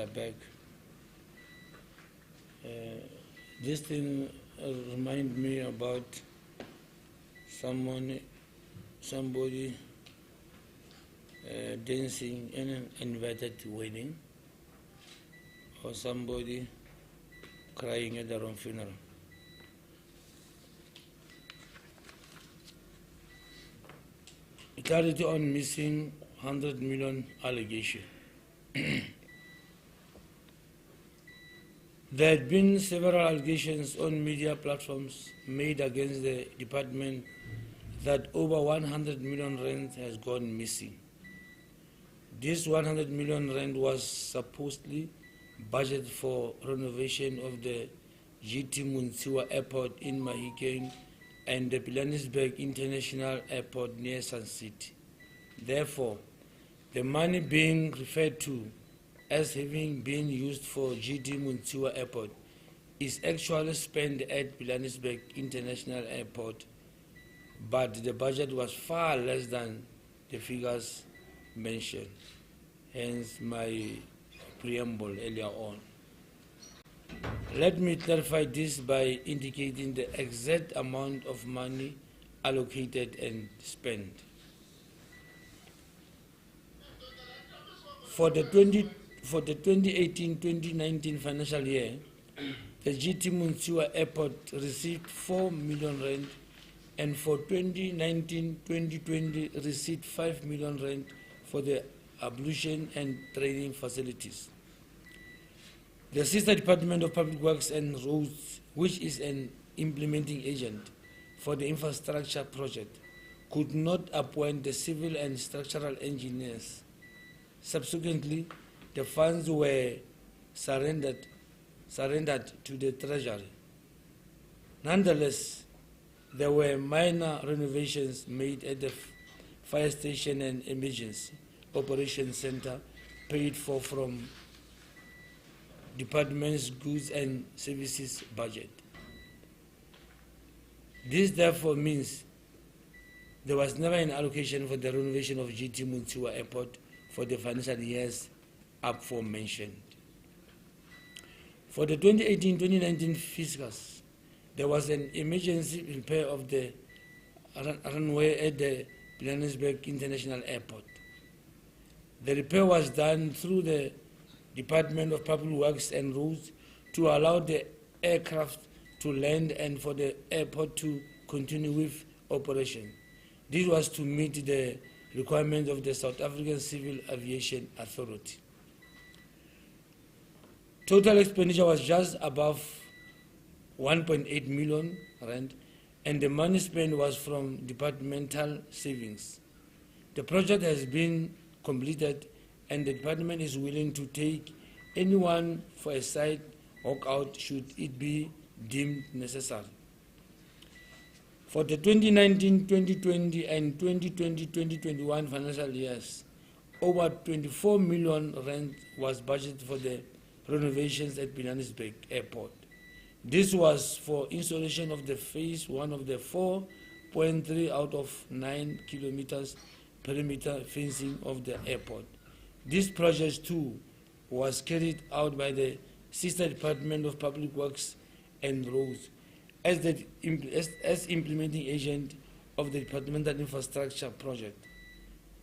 back. This thing reminds me about somebody dancing in an invited wedding, or somebody crying at their own funeral. Clarity on missing 100 million allegation. There had been several allegations on media platforms made against the department that over 100 million rand has gone missing. This 100 million rand was supposedly budgeted for renovation of the GT Muntsiwa Airport in Mahikeng and the Pilanesberg International Airport near Sun City. Therefore, the money being referred to as having been used for GT Muntsiwa Airport is actually spent at Pilanesberg International Airport, but the budget was far less than the figures mentioned, hence my preamble earlier on. Let me clarify this by indicating the exact amount of money allocated and spent. For the 2018-2019 financial year, the GT Muntsiwa Airport received 4 million rand, and for 2019-2020 received 5 million rand for the ablution and training facilities. The sister Department of Public Works and Roads, which is an implementing agent for the infrastructure project, could not appoint the civil and structural engineers. Subsequently, the funds were surrendered to the Treasury. Nonetheless, there were minor renovations made at the fire station and emergency operations center paid for from department's goods and services budget. This therefore means there was never an allocation for the renovation of GT Muntsiwa Airport for the financial years aforementioned. For the 2018-2019 fiscals, there was an emergency repair of the runway at the Pilanesberg International Airport. The repair was done through the Department of Public Works and Roads to allow the aircraft to land and for the airport to continue with operation. This was to meet the requirements of the South African Civil Aviation Authority. Total expenditure was just above 1.8 million rand, and the money spent was from departmental savings. The project has been completed, and the department is willing to take anyone for a site walkout should it be deemed necessary. For the 2019-2020 and 2020-2021 financial years, over 24 million rand was budgeted for the renovations at Pilanesberg Airport. This was for installation of the phase 1 of the 4.3 out of 9 kilometers perimeter fencing of the airport. This project too was carried out by the sister Department of Public Works and Roads as implementing agent of the departmental infrastructure project.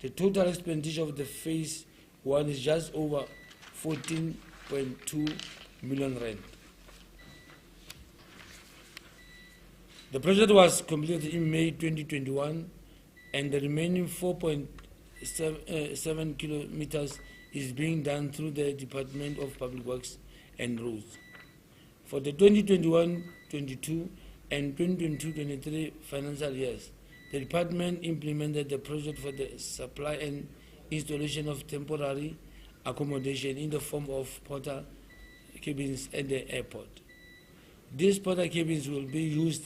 The total expenditure of the phase 1 is just over 14.2 million rand. The project was completed in May 2021, and the remaining 4.7 kilometers is being done through the Department of Public Works and Roads. For the 2021-22 and 2022-23 financial years, the department implemented the project for the supply and installation of temporary accommodation in the form of porter cabins at the airport. These porter cabins will be used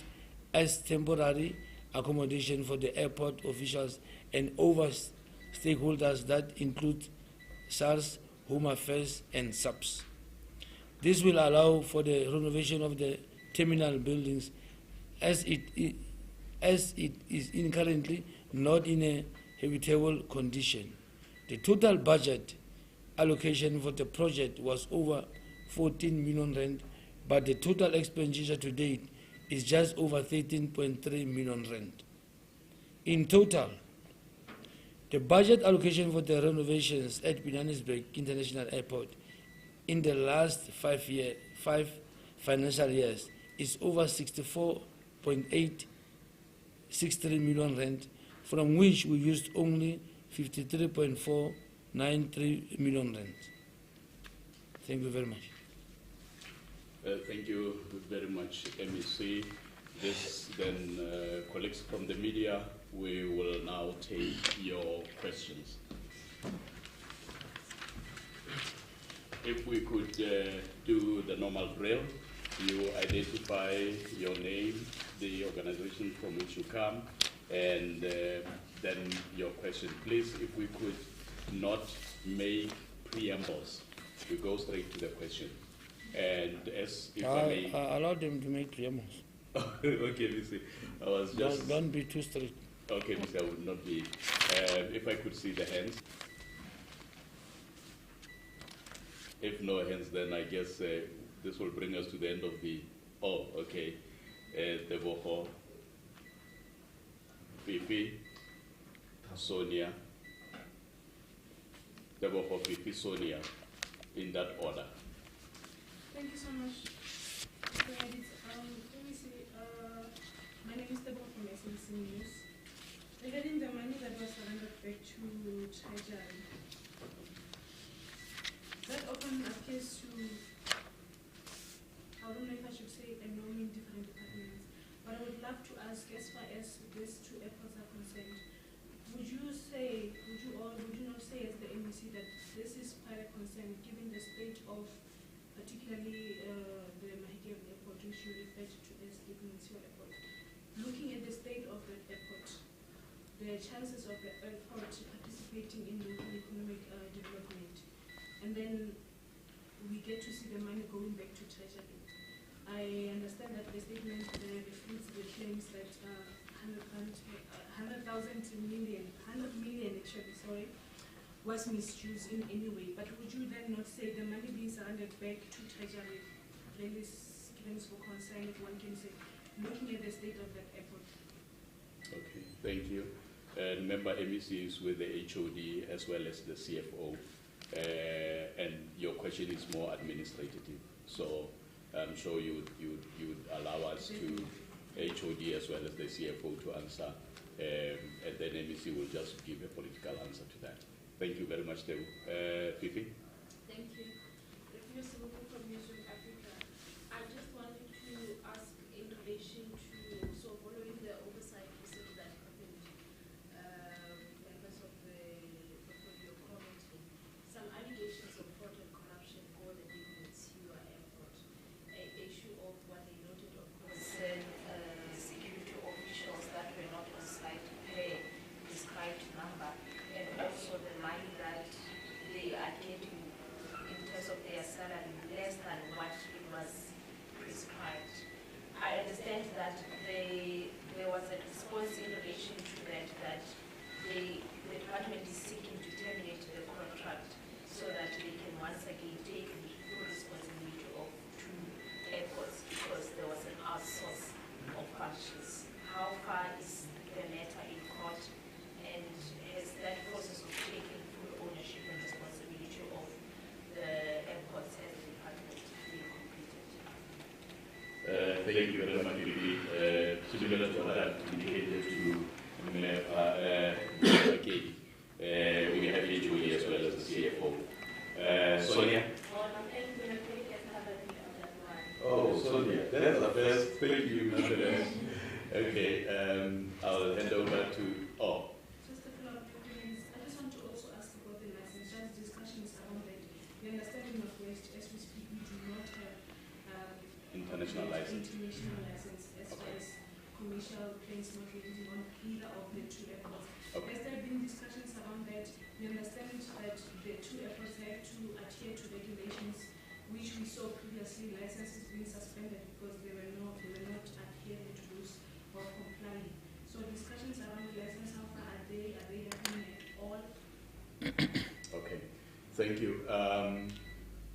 as temporary accommodation for the airport officials and other stakeholders that include SARS, Home Affairs, and SAPS. This will allow for the renovation of the terminal buildings as it is currently not in a habitable condition. The total budget allocation for the project was over 14 million rand, but the total expenditure to date is just over 13.3 million rand. In total, the budget allocation for the renovations at Johannesburg International Airport in the last 5 financial years is over 64.863 million rand, from which we used only 53.493 million rand. Thank you very much. Thank you very much, MEC. This then, colleagues from the media, we will now take your questions. If we could do the normal drill, you identify your name, the organization from which you come, and then your question. Please, if we could not make preambles, we go straight to the question. And as if I may allow them to make preambles. Okay, Missy. I was just don't be too strict. Okay, Missy, I would not be. If I could see the hands. If no hands, then I guess this will bring us to the end of the. Oh, okay. Teboho, Fifi, Sonia. Teboho, Fifi, Sonia, in that order. Thank you so much. Let me see. My name is Teboho from SNC News. Regarding the money that was surrendered back to Treasury, that often appears to, I don't know if I should say, in different departments, but I would love to ask, as far as these two airports are concerned, would you not say as the MEC that this is quite a concern given the state of particularly the Mahikeng Airport, which you referred to as the municipal airport? Looking at the state of the airport, the chances of the airport participating in local economic development, and then we get to see the money going back to Treasury. I understand that the statement refutes the claims that 100 million actually, was misused in any way. But would you then not say the money being surrendered back to Treasury raises claims for concern, if one can say, looking at the state of that airport? Okay, thank you. Member MEC is with the HOD as well as the CFO. And your question is more administrative, so I'm sure you would allow us to HOD as well as the CFO to answer, and then MEC will just give a political answer to that. Thank you very much, Dev. Fifi? Thank you. Mr. Muku from Newsroom Africa. I just wanted to ask in relation to, so following the oversight procedure that happened, members of the portfolio committee, some allegations of fraud and corruption go the dignity your airport, an issue of what they noted of concern security officials that were not on site to pay prescribed number, and also the money that they are getting in terms of their salary less than what it was prescribed. I understand that there was a response in relation to that the department is seeking to terminate the contract so that they can once again take the full responsibility of two airports because there was an outsource of functions. How far is the matter in court, and has that process of taking full ownership and responsibility of the airports as a department been completed? Thank you very much, Vivi. Similar to what I've indicated to we have HOD as well as the CFO. Sonia? Oh, Sonia, that's the first. Thank you, nonetheless. Okay, I'll hand over to, Just a follow-up documents. I just want to also ask about the license. Just discussions around that. The understanding of West, as we speak, we do not have international license. As far as commercial planes not releasing on either of the two airports. Okay. Has there been discussions around that? We understand that the two airports have to adhere to regulations, which we saw previously licenses being suspended because they were not adhering to those or complying. So discussions around license, how far are they happening at all? Okay. Thank you.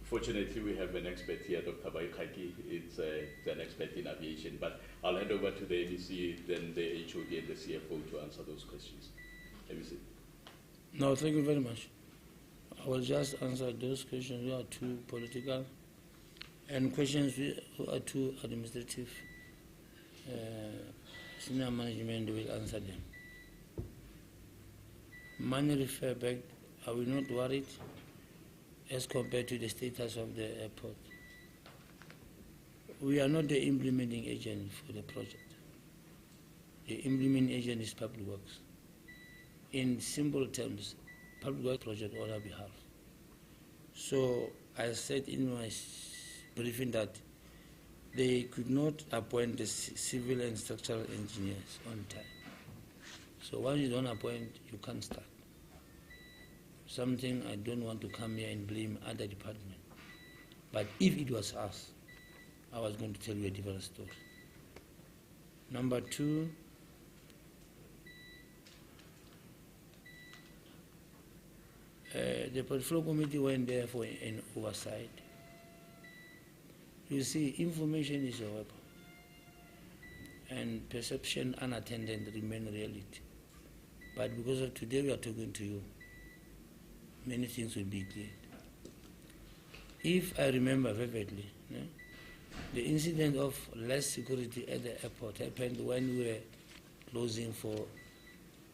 Fortunately, we have an expert here, Dr. Baikaki. It's an expert in aviation, but I'll hand over to the MEC, then the HOD and the CFO to answer those questions. MEC. No, thank you very much. I will just answer those questions which are too political and questions which are too administrative. Senior management will answer them. Money refer back, are we not worried as compared to the status of the airport? We are not the implementing agent for the project. The implementing agent is Public Works. In simple terms, Public Works project on our behalf. So I said in my briefing that they could not appoint the civil and structural engineers on time. So once you don't appoint, you can't start. Something I don't want to come here and blame other department. But if it was us, I was going to tell you a different story. Number two, the portfolio committee went there for an oversight. You see, information is a weapon, and perception unattended remain reality. But because of today we are talking to you, many things will be cleared. If I remember vividly, the incident of less security at the airport happened when we were closing for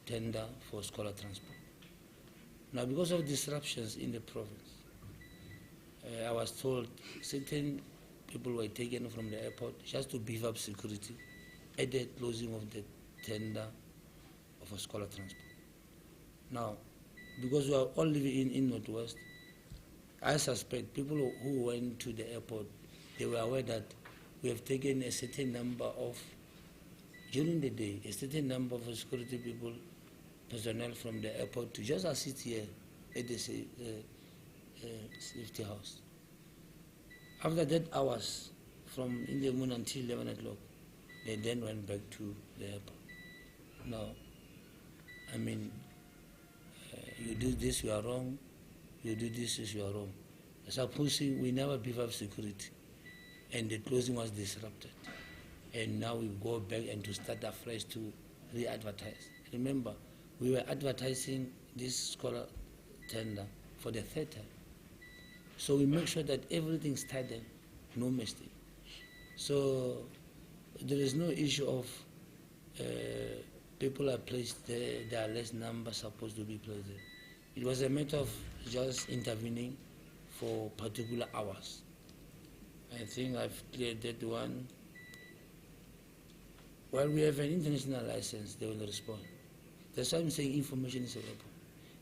tender for scholar transport. Now, because of disruptions in the province, I was told certain people were taken from the airport just to beef up security at the closing of the tender of a scholar transport. Now, because we are all living in Northwest, I suspect people who went to the airport, they were aware that we have taken a certain number of, during the day, a certain number of security people, personnel from the airport to just assist here at the safety house. After that hours, from in the morning until 11 o'clock, they then went back to the airport. Now, I mean, you do this, you are wrong. You do this, you are wrong. Supposing we never beef up security, and the closing was disrupted, and now we go back and to start afresh to re-advertise. Remember, we were advertising this scholar tender for the third time. So we make sure that everything started, no mistake. So there is no issue of people are placed there, there are less numbers supposed to be placed there. It was a matter of just intervening for particular hours. I think I've cleared that one. While we have an international license, they will respond. That's why I'm saying information is a weapon.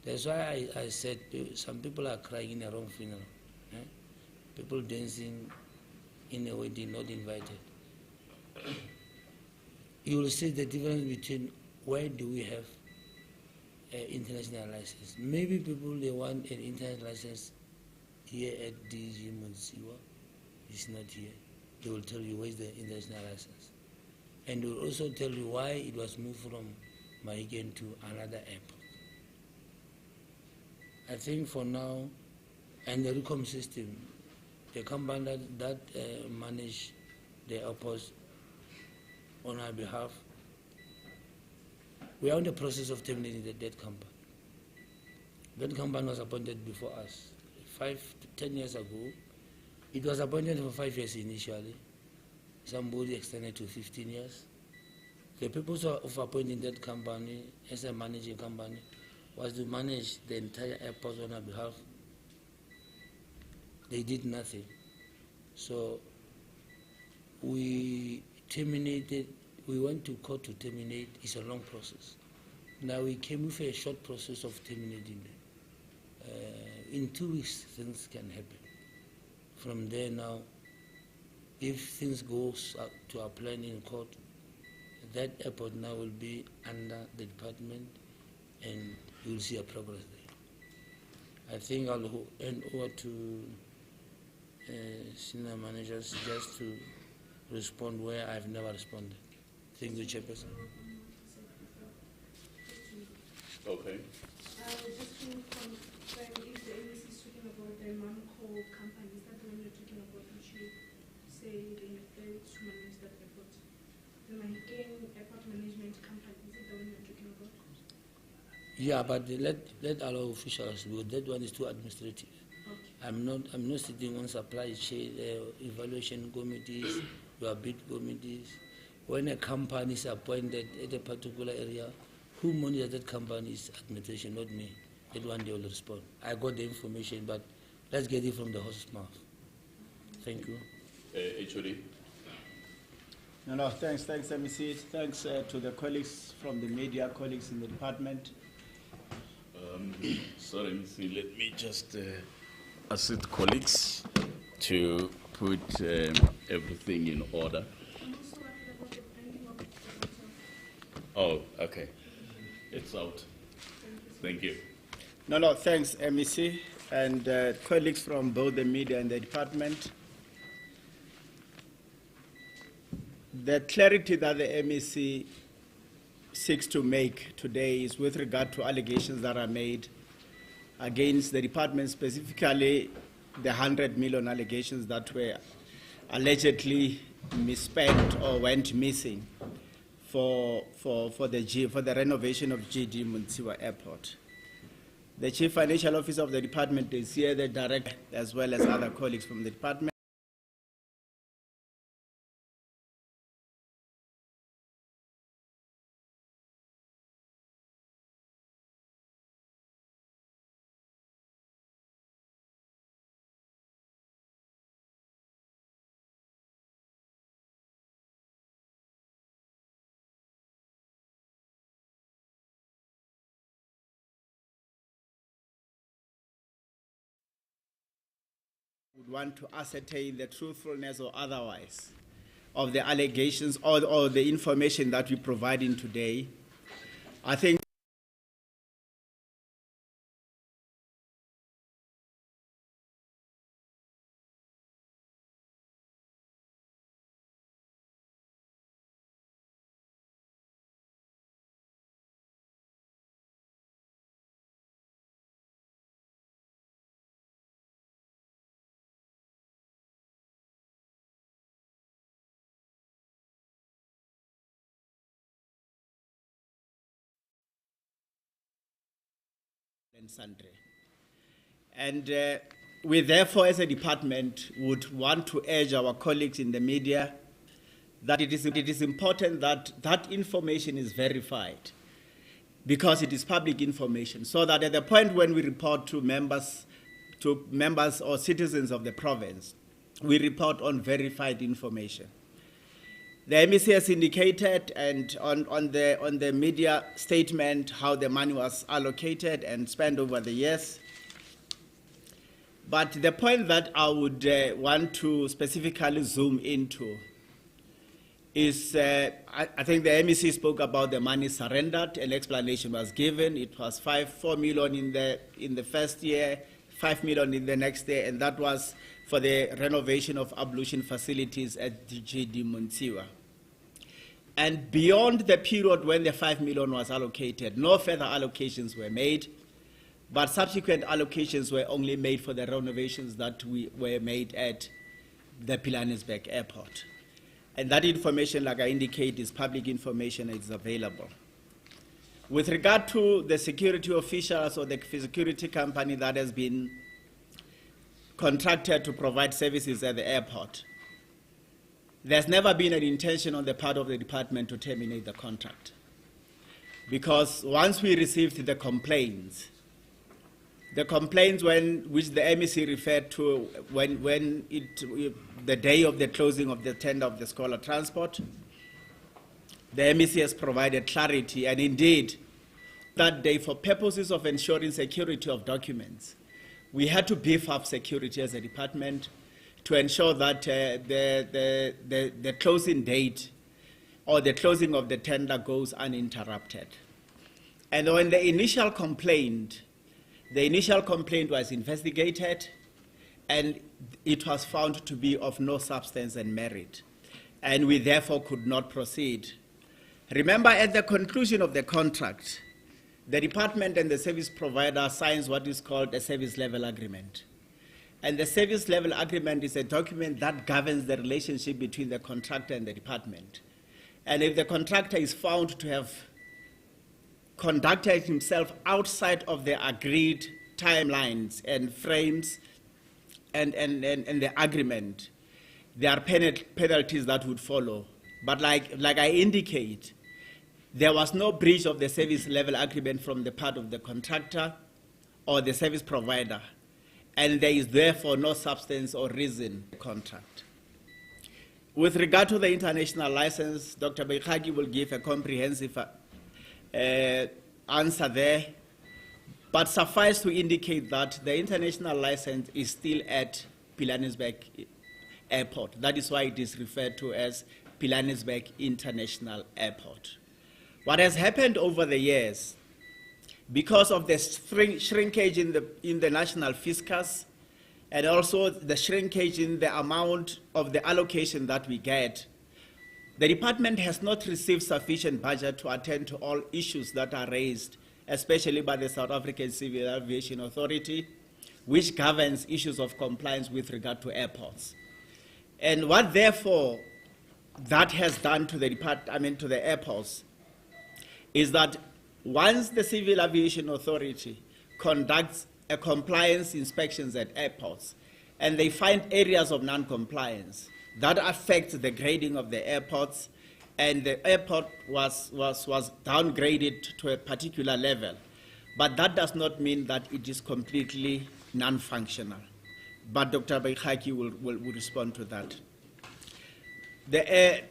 That's why I said some people are crying in a wrong funeral. People dancing in a wedding not invited. You will see the difference between why do we have an international license. Maybe people, they want an international license here at DG Monsiwa. It's not here. They will tell you where's the international license. And they will also tell you why it was moved from Mahigen to another airport. I think for now, and the recom system, the company that manage the airports on our behalf, we are in the process of terminating that company. That company was appointed before us. 5 to 10 years ago, it was appointed for 5 years initially. Somebody extended to 15 years. The purpose of appointing that company as a managing company was to manage the entire airport on our behalf. They did nothing. So we terminated, we went to court to terminate. It's a long process. Now we came with a short process of terminating them. In 2 weeks, things can happen. From there now, if things go to our plan in court, that airport now will be under the department and you will see a progress there. I think I'll hand over to senior managers just to respond where I've never responded. Thank you, Chairperson. Okay. Just to confirm if the MEC is talking Yeah, but let allow officials, because that one is too administrative. Okay. I'm not sitting on supply chain evaluation committees, your bid committees. When a company is appointed at a particular area, who monitors that company is administration, not me. That one they will respond. I got the information, but let's get it from the horse's mouth. Thank you. HOD. No, thanks, MEC. Thanks to the colleagues from the media, colleagues in the department. Sorry, MEC, let me just assist colleagues to put everything in order. I'm also worried about the bringing of the Oh, okay. It's out. Thank you. No, thanks, MEC, and colleagues from both the media and the department. The clarity that the MEC seeks to make today is with regard to allegations that are made against the department, specifically the 100 million allegations that were allegedly misspent or went missing for the renovation of GD Muntsiwa Airport. The Chief Financial Officer of the department is here, the director, as well as other colleagues from the department. Would want to ascertain the truthfulness or otherwise of the allegations or the information that we're providing today. I think and sundry. And we therefore, as a department, would want to urge our colleagues in the media that it is important that that information is verified, because it is public information, so that at the point when we report to members or citizens of the province, we report on verified information. The MEC has indicated, and on the media statement, how the money was allocated and spent over the years. But the point that I would want to specifically zoom into is, I think the MEC spoke about the money surrendered. An explanation was given. It was 4 million in the first year, 5 million in the next year, and that was for the renovation of ablution facilities at GD Muntsiwa. And beyond the period when the 5 million was allocated, no further allocations were made, but subsequent allocations were only made for the renovations that were made at the Pilanesberg Airport. And that information, like I indicate, is public information and is available. With regard to the security officials or the security company that has been contracted to provide services at the airport, there's never been an intention on the part of the department to terminate the contract. Because once we received the complaints which the MEC referred to the day of the closing of the tender of the Scholar Transport, the MEC has provided clarity, and indeed, that day, for purposes of ensuring security of documents, we had to beef up security as a department to ensure that the closing date or the closing of the tender goes uninterrupted. And when the initial complaint was investigated, and it was found to be of no substance and merit, and we therefore could not proceed. Remember, at the conclusion of the contract, the department and the service provider signs what is called a service level agreement. And the service level agreement is a document that governs the relationship between the contractor and the department. And if the contractor is found to have conducted himself outside of the agreed timelines and frames and the agreement, there are penalties that would follow. But like I indicate, there was no breach of the service level agreement from the part of the contractor or the service provider, and there is therefore no substance or reason contract. With regard to the international license, Dr. Beikhaki will give a comprehensive answer there, but suffice to indicate that the international license is still at Pilanesberg Airport. That is why it is referred to as Pilanesberg International Airport. What has happened over the years, because of the shrinkage in the national fiscus, and also the shrinkage in the amount of the allocation that we get, the department has not received sufficient budget to attend to all issues that are raised, especially by the South African Civil Aviation Authority, which governs issues of compliance with regard to airports. And what therefore that has done to the airports is that once the Civil Aviation Authority conducts a compliance inspections at airports, and they find areas of non-compliance, that affects the grading of the airports, and the airport was downgraded to a particular level. But that does not mean that it is completely non-functional. But Dr. Beikhaki will respond to that. The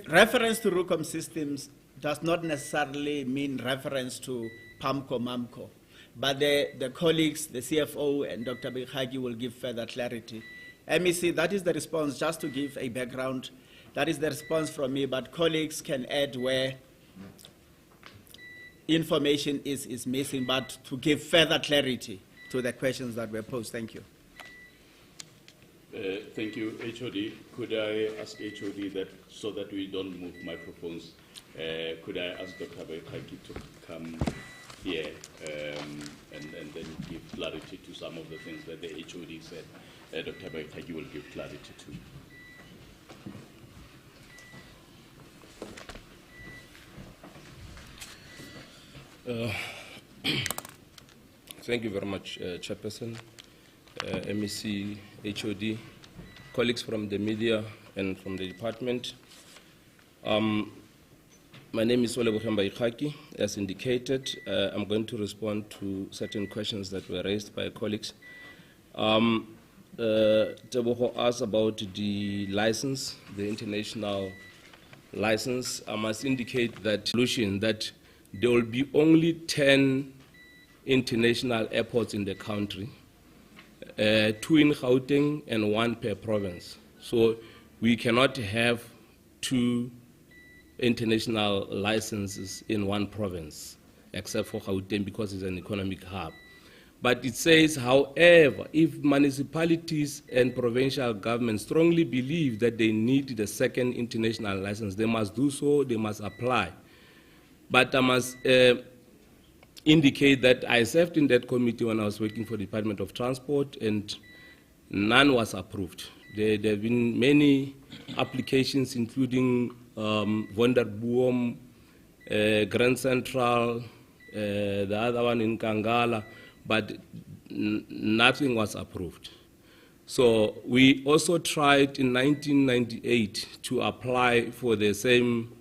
reference to RUCOM systems does not necessarily mean reference to PAMCO, MAMCO. But the colleagues, the CFO and Dr. Beikhaki will give further clarity. MEC, that is the response, just to give a background. That is the response from me, but colleagues can add where information is missing, but to give further clarity to the questions that were posed. Thank you. Thank you, HOD. Could I ask HOD that, so that we don't move microphones, could I ask Dr. Beikhaki to come here and then give clarity to some of the things that the HOD said? Dr. Beikhaki will give clarity to. Thank you very much, Chairperson, MEC, HOD, colleagues from the media and from the department. My name is Olebogen Beikhaki. As indicated, I'm going to respond to certain questions that were raised by colleagues. Tebogo asked about the license, the international license. I must indicate that solution that there will be only 10 international airports in the country, 2 in Gauteng and 1 per province. So we cannot have 2 international licenses in 1 province, except for Gauteng because it's an economic hub. But it says, however, if municipalities and provincial governments strongly believe that they need the 2nd international license, they must do so, they must apply. But I must indicate that I served in that committee when I was working for the Department of Transport, and none was approved. There have been many applications, including Vonderboom, Grand Central, the other one in Kangala, but nothing was approved. So we also tried in 1998 to apply for the same,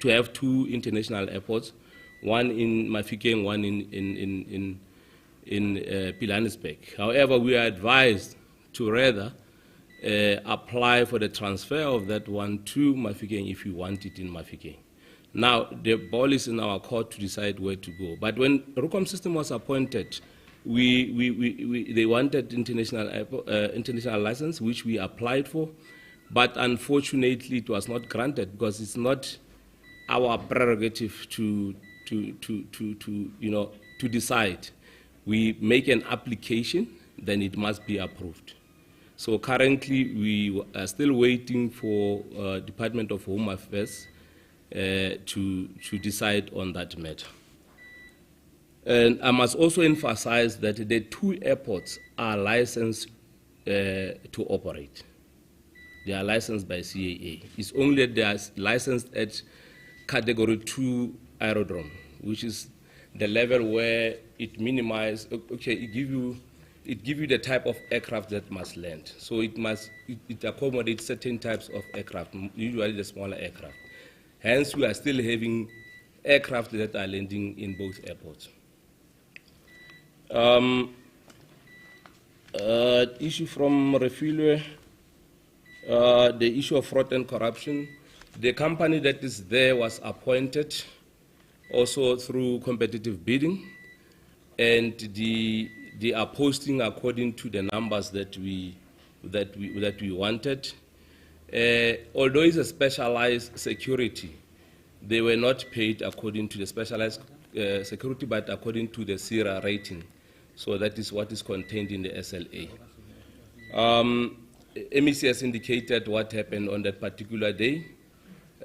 to have 2 international airports, one in Mafikeng, one in Pilanesberg. However, we are advised to rather apply for the transfer of that one to Mafikeng if we want it in Mafikeng. Now, the ball is in our court to decide where to go. But when RUCOM system was appointed, they wanted international license, which we applied for, but unfortunately it was not granted because it's not our prerogative to decide. We make an application, then it must be approved. So currently we are still waiting for Department of Home Affairs to decide on that matter. And I must also emphasize that the 2 airports are licensed to operate. They are licensed by CAA. It's only that they are licensed at Category 2 aerodrome, which is the level where it minimizes, okay, it give you the type of aircraft that must land. So it accommodates certain types of aircraft, usually the smaller aircraft. Hence, we are still having aircraft that are landing in both airports. Issue from Refilwe, the issue of fraud and corruption. The company that is there was appointed also through competitive bidding, and they are posting according to the numbers that we wanted. Although it's a specialized security, they were not paid according to the specialized security, but according to the SIRA rating. So that is what is contained in the SLA. MEC has indicated what happened on that particular day.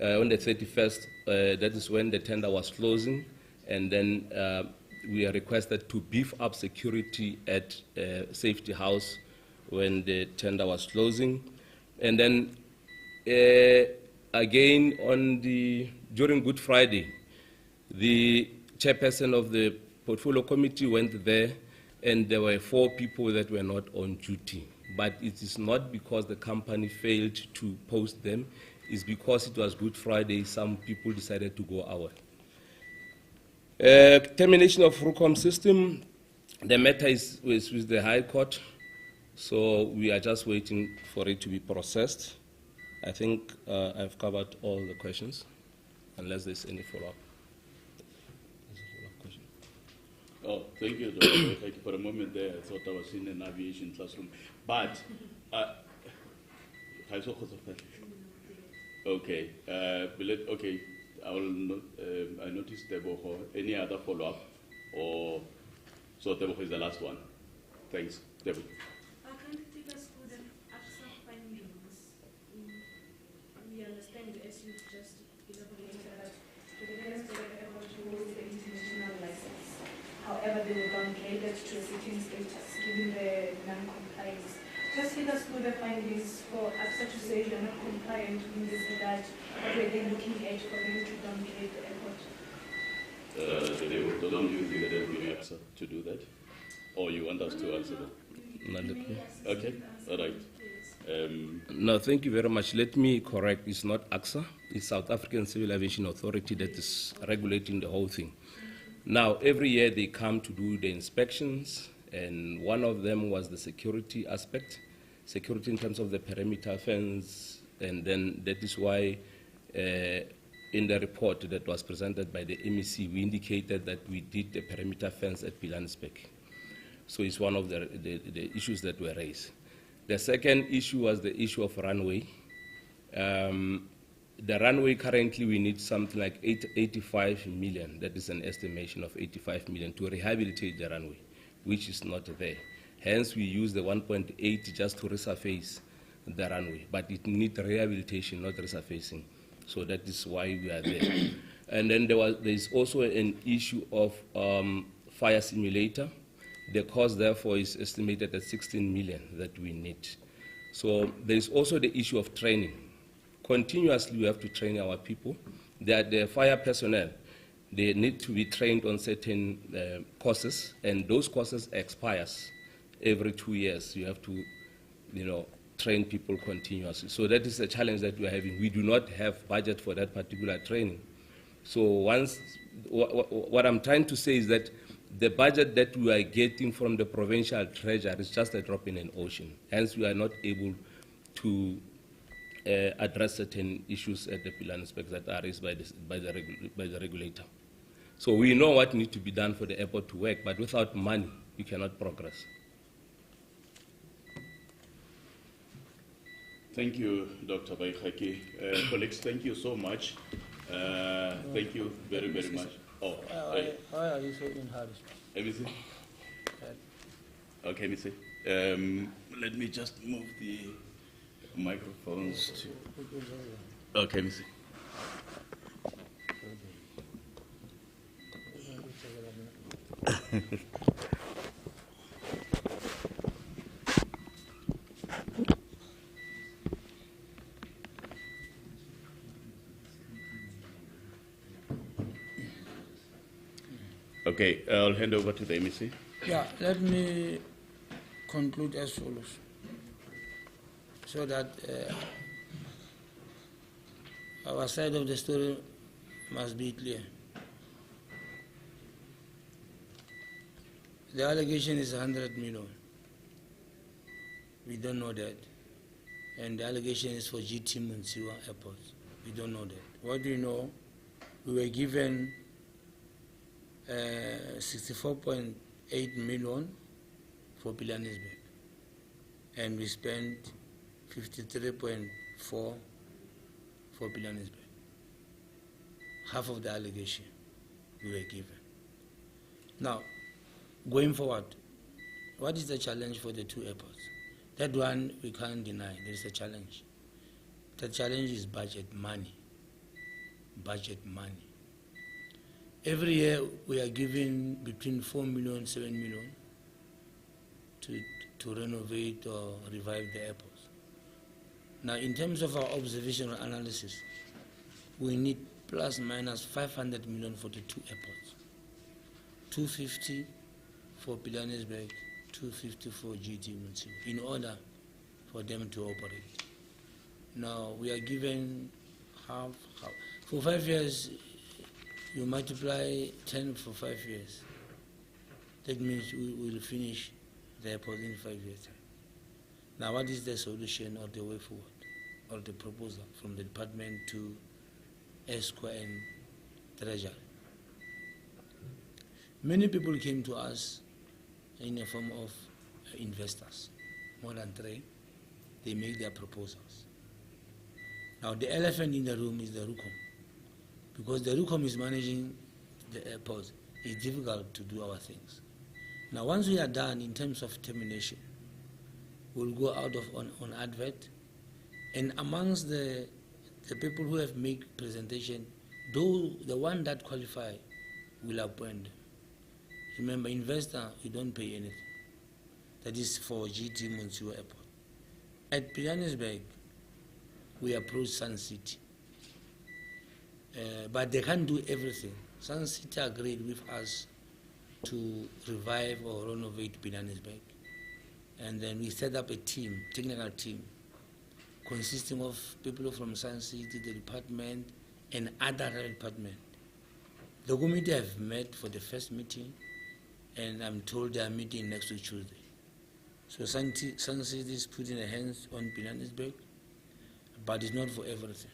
On the 31st, that is when the tender was closing, and then we are requested to beef up security at Safety House when the tender was closing. And then again during Good Friday, the chairperson of the portfolio committee went there, and there were 4 people that were not on duty. But it is not because the company failed to post them, it's because it was Good Friday, some people decided to go out. Termination of RUCOM system, the matter is with the High Court, so we are just waiting for it to be processed. I think I've covered all the questions, unless there's any follow-up. Oh, thank you, Dr. Thank you. For a moment there, I thought I was in an aviation classroom. But, okay, okay, I noticed Deboho. Any other follow-up? Or, so Deboho is the last one. Thanks, Deboho. Can you take us through the AXA findings? We understand, as you just elaborated, that the defense director holds the international license. However, they were downgraded to a sitting status given the non-compliance. Just take us through the findings for AXA to say you're not compliant in this regard. What were they looking at for them to downgrade the airport? Don't you think that they will be AXA to do that? Or you want us to answer that? Okay, all right. No, thank you very much. Let me correct. It's not AXA. It's South African Civil Aviation Authority that is regulating the whole thing. Now, every year they come to do the inspections, and one of them was the security aspect, security in terms of the perimeter fence, and then that is why in the report that was presented by the MEC, we indicated that we did the perimeter fence at Pilanesberg. So it's one of the issues that were raised. The second issue was the issue of runway. The runway currently we need something like 85 million. That is an estimation of 85 million to rehabilitate the runway, which is not there. Hence we use the 1.8 just to resurface the runway, but it needs rehabilitation, not resurfacing. So that is why we are there. And then there is also an issue of fire simulator. The cost therefore is estimated at 16 million that we need. So there is also the issue of training. Continuously we have to train our people. The fire personnel, they need to be trained on certain courses, and those courses expires every 2 years. You have to, train people continuously. So that is a challenge that we are having. We do not have budget for that particular training. So what I'm trying to say is that the budget that we are getting from the provincial treasury is just a drop in an ocean. Hence, we are not able to address certain issues at the Pilanesberg that are raised by the regulator. So we know what needs to be done for the airport to work, but without money, we cannot progress. Thank you, Dr. Baikaki. Colleagues, thank you so much. Thank you very, very much. Oh, why are you so in hurry? Let me see. Okay, let me see. Let me just move the microphones to. Okay, let me see. Okay, I'll hand over to the MEC. Yeah, let me conclude as follows, so that our side of the story must be clear. The allegation is 100 million. We don't know that. And the allegation is for GT Munsiwa Airport. We don't know that. What we know, we were given 64.8 million for Pilanesberg. And we spent 53.4 for Pilanesberg. Half of the allegation we were given. Now, going forward, what is the challenge for the two airports? That one we can't deny, there is a challenge. The challenge is budget money. Budget money. Every year we are giving between 4 million, 7 million to renovate or revive the airports. Now, in terms of our observational analysis, we need plus minus 500 million for the two airports. 250 for Pilanesberg, 250 for GT Munsiwa, in order for them to operate. Now, we are given half. For 5 years, you multiply 10 for 5 years. That means we will finish the airport in 5 years' time. Now, what is the solution or the way forward, or the proposal from the department to ESCO and Treasury? Many people came to us in the form of investors, more than 3. They make their proposals. Now, the elephant in the room is the RUCOM. Because the RUCOM is managing the airport, it's difficult to do our things. Now, once we are done in terms of termination, we'll go out on advert, and amongst the people who have made presentation, though the one that qualify will appoint them. Remember, investor, you don't pay anything. That is for GT Munsiwa Airport. At Pilanesberg, we approach Sun City. But they can't do everything. Sun City agreed with us to revive or renovate Pilanesberg. And then we set up a team, technical team, consisting of people from Sun City, the department, and other departments. The committee have met for the first meeting, and I'm told they are meeting next week Tuesday. So Sun City is putting their hands on Pilanesberg, but it's not for everything.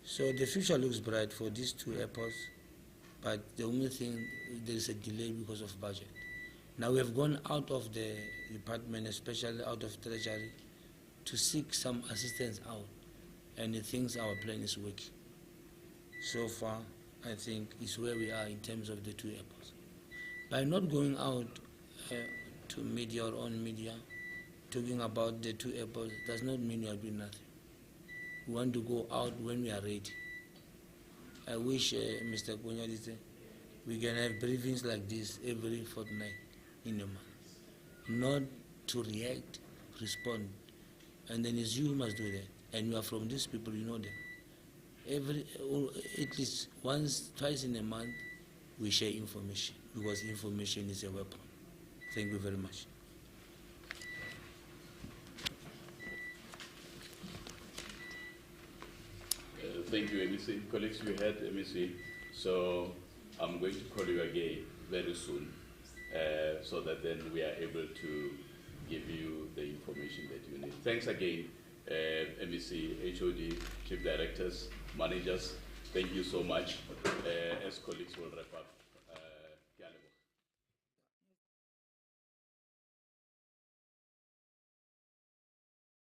So the future looks bright for these two airports, but the only thing, there is a delay because of budget. Now we have gone out of the department, especially out of Treasury, to seek some assistance out, and it thinks our plan is working. So far, I think it's where we are in terms of the two airports. By not going out to media or on media, talking about the two airports does not mean we are doing nothing. We want to go out when we are ready. I wish, Mr. Kunyadise, we can have briefings like this every fortnight in a month. Not to react, respond. And then it's you who must do that. And you are from these people, you know them. At least once, twice in a month, we share information, because information is a weapon. Thank you very much. Thank you, MEC. Colleagues, you heard MEC, so I'm going to call you again very soon, so that then we are able to give you the information that you need. Thanks again, MEC, HOD, Chief Directors, Managers. Thank you so much. As colleagues will wrap up.